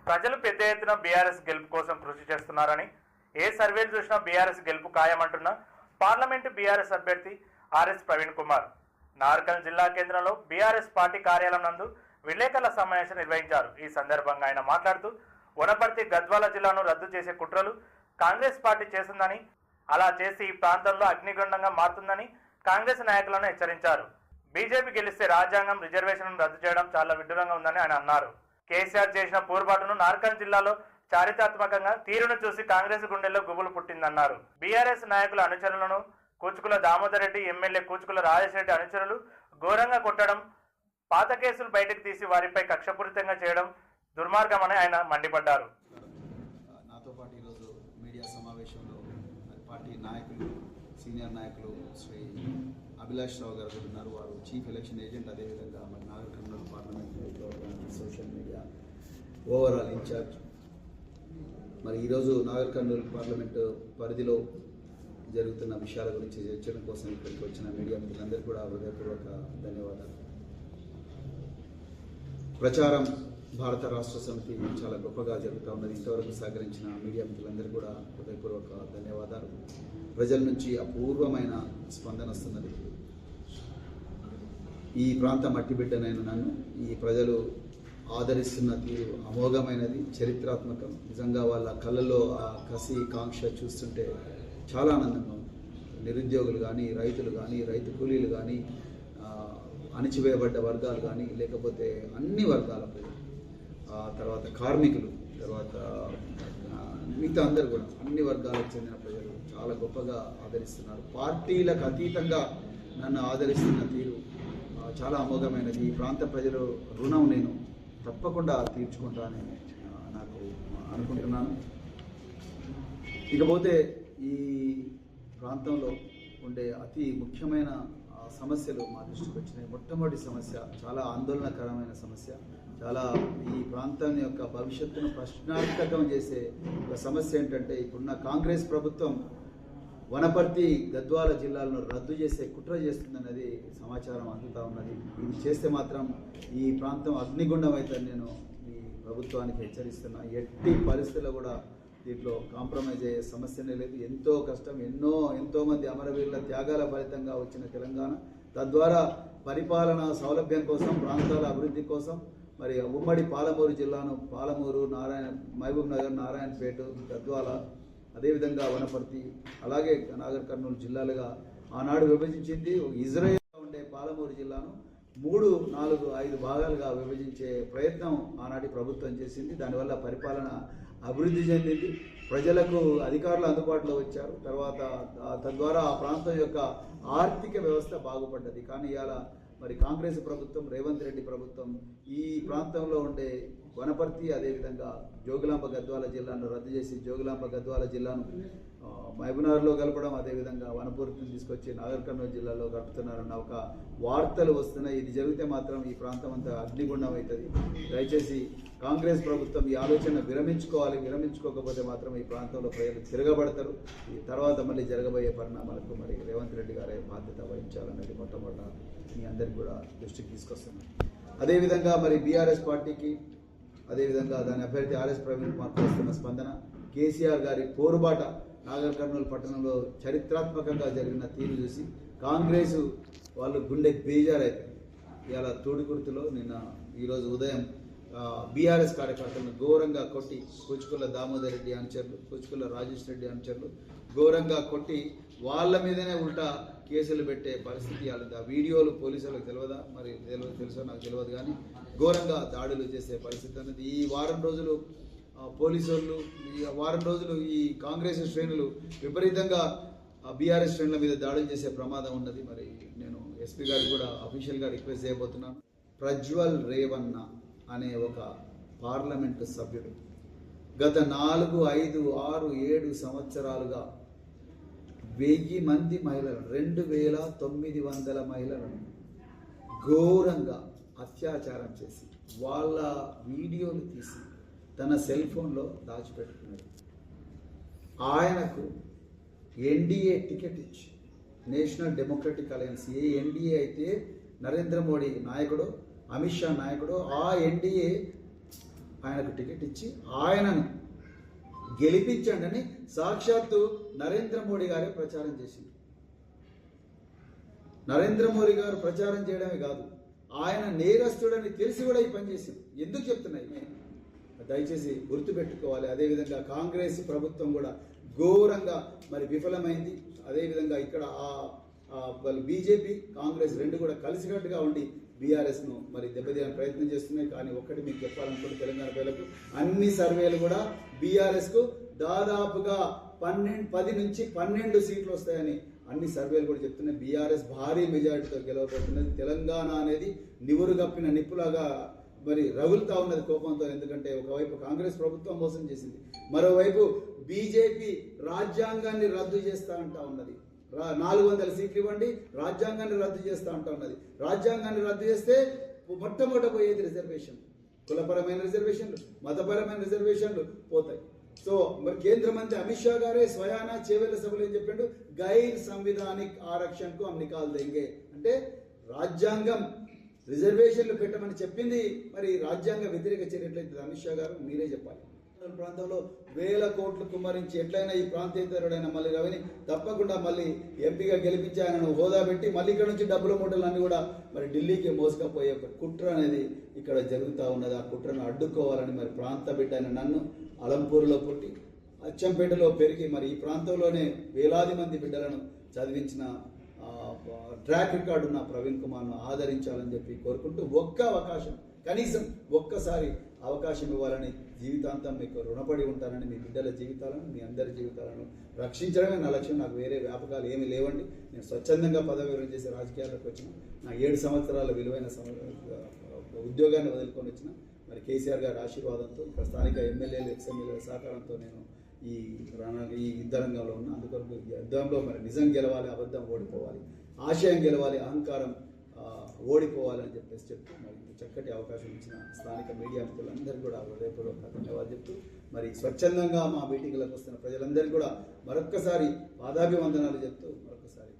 ప్రజలు పెద్ద ఎత్తున బీఆర్ఎస్ గెలుపు కోసం కృషి చేస్తున్నారని, ఏ సర్వేలు చూసినా బీఆర్ఎస్ గెలుపు ఖాయమంటున్న పార్లమెంటు బీఆర్ఎస్ అభ్యర్థి ఆర్ఎస్ ప్రవీణ్ కుమార్ నార్కల్ జిల్లా కేంద్రంలో బీఆర్ఎస్ పార్టీ కార్యాలయం నందు విలేకరుల సమావేశం నిర్వహించారు. ఈ సందర్భంగా ఆయన మాట్లాడుతూ వనపర్తి గద్వాల జిల్లాను రద్దు చేసే కుట్రలు కాంగ్రెస్ పార్టీ చేస్తుందని, అలా చేసి ఈ ప్రాంతంలో అగ్నిగుండంగా మారుతుందని కాంగ్రెస్ నాయకులను హెచ్చరించారు. బీజేపీ గెలిస్తే రాజ్యాంగం రిజర్వేషన్లను రద్దు చేయడం చాలా విడ్డూరంగా ఉందని ఆయన అన్నారు. కేసీఆర్ చేసిన పోరుబాటును నార్కల్ జిల్లాలో చారిత్రాత్మకంగా తీరును చూసి కాంగ్రెస్ గుండెల్లో గుబులు పుట్టిందన్నారు. బీఆర్ఎస్ నాయకుల అనుచరులను కూచుకుల దామోదర్ రెడ్డి, ఎమ్మెల్యే కూచుకుల రాజేశ్వరరెడ్డి అనుచరులు ఘోరంగా కొట్టడం, పాత కేసులు బయటకు తీసి వారిపై కక్షపూరితంగా చేయడం దుర్మార్గమని ఆయన మండిపడ్డారు. నాతో పాటు ఈరోజు మీడియా సమావేశంలో పార్టీ నాయకులు, సీనియర్ నాయకులు శ్రీ అభిలాష్ రావు గారు ఉన్నారు. వారు చీఫ్ ఎలక్షన్ ఏజెంట్, అదేవిధంగా మరి Nagar Kurnool parliament social media overall incharge. మరి ఈరోజు నాగర్ కర్నూలు పార్లమెంటు పరిధిలో జరుగుతున్న విషయాల గురించి చర్చల కోసం ఇక్కడికి వచ్చిన మీడియా మిత్రులందరికీ కూడా హృదయపూర్వక ధన్యవాదాలు. ప్రచారం భారత రాష్ట్ర సమితి చాలా గొప్పగా జరుగుతూ ఉన్నది. ఇంతవరకు సహకరించిన మీడియా మిత్రులందరికీ కూడా హృదయపూర్వక ధన్యవాదాలు. ప్రజల నుంచి అపూర్వమైన స్పందన వస్తున్నది. ఈ ప్రాంత మట్టిబిడ్డనైన నన్ను ఈ ప్రజలు ఆదరిస్తున్న తీరు అమోఘమైనది, చరిత్రాత్మకం. నిజంగా వాళ్ళ కళ్ళల్లో ఆ కసి, కాంక్ష చూస్తుంటే చాలా ఆనందంగా ఉంది. నిరుద్యోగులు కానీ, రైతులు కానీ, రైతు కూలీలు కానీ, అణిచివేయబడ్డ వర్గాలు కానీ, లేకపోతే అన్ని వర్గాల ప్రజలు, తర్వాత కార్మికులు, తర్వాత మిగతా అందరూ కూడా అన్ని వర్గాలకు చెందిన ప్రజలు చాలా గొప్పగా ఆదరిస్తున్నారు. పార్టీలకు అతీతంగా నన్ను ఆదరిస్తున్న తీరు చాలా అమోఘమైనది. ఈ ప్రాంత ప్రజలు రుణం నేను తప్పకుండా తీర్చుకుంటానని నాకు అనుకుంటున్నాను. ఇకపోతే ఈ ప్రాంతంలో ఉండే అతి ముఖ్యమైన సమస్యలు మా దృష్టికి వచ్చినాయి. మొట్టమొదటి సమస్య చాలా ఆందోళనకరమైన సమస్య, చాలా ఈ ప్రాంతం యొక్క భవిష్యత్తును ప్రశ్నార్థకం చేసే ఒక సమస్య ఏంటంటే, ఇప్పుడున్న కాంగ్రెస్ ప్రభుత్వం వనపర్తి గద్వాల జిల్లాలను రద్దు చేసే కుట్ర చేస్తుందన్నది సమాచారం అందుతూ ఉన్నది. ఇది చేస్తే మాత్రం ఈ ప్రాంతం అగ్నిగుండం అవుతుందని నేను ఈ ప్రభుత్వానికి హెచ్చరిస్తున్నా. ఎట్టి పరిస్థితుల్లో కూడా దీంట్లో కాంప్రమైజ్ అయ్యే సమస్యనే లేదు. ఎంతో కష్టం, ఎంతోమంది అమరవీరుల త్యాగాల ఫలితంగా వచ్చిన తెలంగాణ, తద్వారా పరిపాలన సౌలభ్యం కోసం, ప్రాంతాల అభివృద్ధి కోసం మరి ఉమ్మడి పాలమూరు జిల్లాను పాలమూరు, మహబూబ్ నగర్, నారాయణపేట, గద్వాల, అదేవిధంగా వనపర్తి, అలాగే నాగర్ కర్నూలు జిల్లాలుగా ఆనాడు విభజించింది. ఇజ్రాయెల్లో ఉండే పాలమూరు జిల్లాను 3, 4, 5 భాగాలుగా విభజించే ప్రయత్నం ఆనాటి ప్రభుత్వం చేసింది. దానివల్ల పరిపాలన అభివృద్ధి చెందింది, ప్రజలకు అధికారులు అందుబాటులో వచ్చారు. తర్వాత తద్వారా ఆ ప్రాంతం యొక్క ఆర్థిక వ్యవస్థ బాగుపడ్డది. కానీ ఇవాళ మరి కాంగ్రెస్ ప్రభుత్వం, రేవంత్ రెడ్డి ప్రభుత్వం ఈ ప్రాంతంలో ఉండే వనపర్తి, అదేవిధంగా జోగులాంబ గద్వాల జిల్లాను రద్దు చేసి జోగులాంబ గద్వాల జిల్లాను మహబూబ్నగర్లో కలపడం, అదేవిధంగా వనపర్తిని తీసుకొచ్చి నాగర్ కర్నూలు జిల్లాలో కలుపుతున్నారన్న ఒక వార్తలు వస్తున్నాయి. ఇది జరిగితే మాత్రం ఈ ప్రాంతం అంతా అగ్నిగుండం అవుతుంది. దయచేసి కాంగ్రెస్ ప్రభుత్వం ఈ ఆలోచన విరమించుకోవాలి. విరమించుకోకపోతే మాత్రం ఈ ప్రాంతంలో ప్రజలు తిరగబడతారు. ఈ తర్వాత మళ్ళీ జరగబోయే పరిణామాలకు మరి రేవంత్ రెడ్డి గారే బాధ్యత వహించాలనేది మొట్టమొదట మీ అందరికీ కూడా దృష్టికి తీసుకొస్తున్నాను. అదేవిధంగా మరి బీఆర్ఎస్ పార్టీకి, అదేవిధంగా దాని అభ్యర్థి ఆర్ఎస్ ప్రవీణ్ కుమార్ చేస్తున్న స్పందన, కేసీఆర్ గారి పోరుబాట నాగర్ కర్నూలు పట్టణంలో చరిత్రాత్మకంగా జరిగిన తీరు చూసి కాంగ్రెసు వాళ్ళు గుండె బేజారైతే ఇవాళ తోడిగుర్తులో ఈరోజు ఉదయం బీఆర్ఎస్ కార్యకర్తలను ఘోరంగా కొట్టి, కూచుకుల దామోదర్ రెడ్డి అనుచరులు, కూచుకుల రాజేష్ రెడ్డి అనుచరులు ఘోరంగా కొట్టి వాళ్ళ మీదనే ఉల్టా కేసులు పెట్టే పరిస్థితి. ఆ వీడియోలు పోలీసులకు తెలియదా, మరి తెలుసో నాకు తెలియదు, కానీ ఘోరంగా దాడులు చేసే పరిస్థితి అనేది ఈ వారం రోజులు పోలీసు వాళ్ళు ఈ కాంగ్రెస్ శ్రేణులు విపరీతంగా బీఆర్ఎస్ శ్రేణుల మీద దాడులు చేసే ప్రమాదం ఉన్నది. మరి నేను ఎస్పీ గారికి కూడా అఫీషియల్గా రిక్వెస్ట్ చేయబోతున్నాను. ప్రజ్వల్ రేవన్న అనే ఒక పార్లమెంటు సభ్యుడు గత 4, 5, 6, 7 సంవత్సరాలుగా 1000 మంది మహిళలను, 2900 మహిళలను ఘోరంగా అత్యాచారం చేసి వాళ్ళ వీడియోలు తీసి తన సెల్ ఫోన్లో దాచిపెట్టుకున్నాడు. ఆయనకు ఎన్డీఏ టికెట్ ఇచ్చి, నేషనల్ డెమోక్రటిక్ అలయన్స్, ఏ ఎన్డీఏ అయితే నరేంద్ర మోడీ నాయకుడు, అమిత్ షా నాయకుడు, ఆ ఎన్డీఏ ఆయనకు టికెట్ ఇచ్చి ఆయనను గెలిపించండి అని సాక్షాత్తు నరేంద్ర మోడీ గారే ప్రచారం చేసింది. నరేంద్ర మోడీ గారు ప్రచారం చేయడమే కాదు, ఆయన నేరస్తుడని తెలిసి కూడా ఈ పని చేసింది. ఎందుకు చెప్తున్నాయి దయచేసి గుర్తుపెట్టుకోవాలి. అదేవిధంగా కాంగ్రెస్ ప్రభుత్వం కూడా ఘోరంగా మరి విఫలమైంది. అదేవిధంగా ఇక్కడ వాళ్ళు బీజేపీ కాంగ్రెస్ రెండు కూడా కలిసికట్టుగా ఉండి బీఆర్ఎస్ను మరి దెబ్బతీయడానికి ప్రయత్నం చేస్తున్నాయి. కానీ ఒక్కటి మీకు చెప్పాలనుకుంటే తెలంగాణ ప్రజలకు అన్ని సర్వేలు కూడా బీఆర్ఎస్కు దాదాపుగా 10 నుంచి 12 సీట్లు వస్తాయని అన్ని సర్వేలు కూడా చెప్తున్నాయి. బీఆర్ఎస్ భారీ మెజారిటీతో గెలవబోతున్నది. తెలంగాణ అనేది నివురు గప్పిన నిప్పులాగా మరి రగులుతా ఉన్నది కోపంతో. ఎందుకంటే ఒకవైపు కాంగ్రెస్ ప్రభుత్వం మోసం చేసింది, మరోవైపు బీజేపీ రాజ్యాంగాన్ని రద్దు చేస్తా అంటా ఉన్నది. 400 సీట్లు ఇవ్వండి, రాజ్యాంగాన్ని రద్దు చేస్తా అంటా ఉన్నది. రాజ్యాంగాన్ని రద్దు చేస్తే మొట్టమొదట పోయేది రిజర్వేషన్, కులపరమైన రిజర్వేషన్లు, మతపరమైన రిజర్వేషన్లు పోతాయి. సో మరి కేంద్ర మంత్రి అమిత్ షా గారే స్వయానా చేవేళ్ల సభలో ఏం చెప్పిండు, గైర్ సంవిధానిక్ ఆరక్షణకు హమ్ నికాల్ దేంగే అంటే రాజ్యాంగం రిజర్వేషన్లు పెట్టమని చెప్పింది. మరి రాజ్యాంగ వ్యతిరేక చర్య ఎట్లయితే అమిత్ షా గారు మీరే చెప్పాలి. ప్రాంతంలో వేల కోట్లు కుమ్మరించి ఎట్లయినా ఈ ప్రాంతేతరుడైన మళ్ళీ రవిని తప్పకుండా మళ్ళీ ఎంపీగా గెలిపించి ఆయనను హోదా పెట్టి మళ్ళీ ఇక్కడ నుంచి డబ్బుల మూటలన్నీ కూడా మరి ఢిల్లీకి మోసుకపోయే ఒక కుట్ర అనేది ఇక్కడ జరుగుతూ ఉన్నది. ఆ కుట్రను అడ్డుకోవాలని మరి ప్రాంత బిడ్డ అయిన నన్ను అలంపూర్లో పుట్టి అచ్చంపేటలో పెరిగి మరి ఈ ప్రాంతంలోనే వేలాది మంది బిడ్డలను చదివించిన ట్రాక్ రికార్డు ఉన్న ప్రవీణ్ కుమార్ను ఆదరించాలని చెప్పి కోరుకుంటూ ఒక్క అవకాశం, కనీసం ఒక్కసారి అవకాశం ఇవ్వాలని జీవితాంతం మీకు రుణపడి ఉంటానని, మీ బిడ్డల జీవితాలను, మీ అందరి జీవితాలను రక్షించడమే నా లక్ష్యం. నాకు వేరే వ్యాపకాలు ఏమీ లేవండి. నేను స్వచ్ఛందంగా పదవి విరమణ చేసి రాజకీయాల్లోకి వచ్చిన, నా 7 సంవత్సరాల విలువైన ఉద్యోగాన్ని వదులుకొని వచ్చిన మరి కేసీఆర్ గారి ఆశీర్వాదంతో ఇక్కడ స్థానిక ఎమ్మెల్యేలు, ఎక్స్ఎమ్మెల్యేల సహకారంతో నేను ఈ యుద్ధ రంగంలో ఉన్న. అందుకొరకు ఈ యుద్ధంలో మరి నిజం గెలవాలి, అబద్ధం ఓడిపోవాలి, ఆశయం గెలవాలి, అహంకారం ఓడిపోవాలని చెప్పేసి చెప్తూ మరి చక్కటి అవకాశం ఇచ్చిన స్థానిక మీడియా మిత్రులందరికీ కూడా హృదయపూర్వక ధన్యవాదాలు చెప్తూ మరి స్వచ్ఛందంగా మా మీటింగ్లకు వస్తున్న ప్రజలందరికీ కూడా మరొక్కసారి పాదాభివందనాలు చెప్తూ మరొకసారి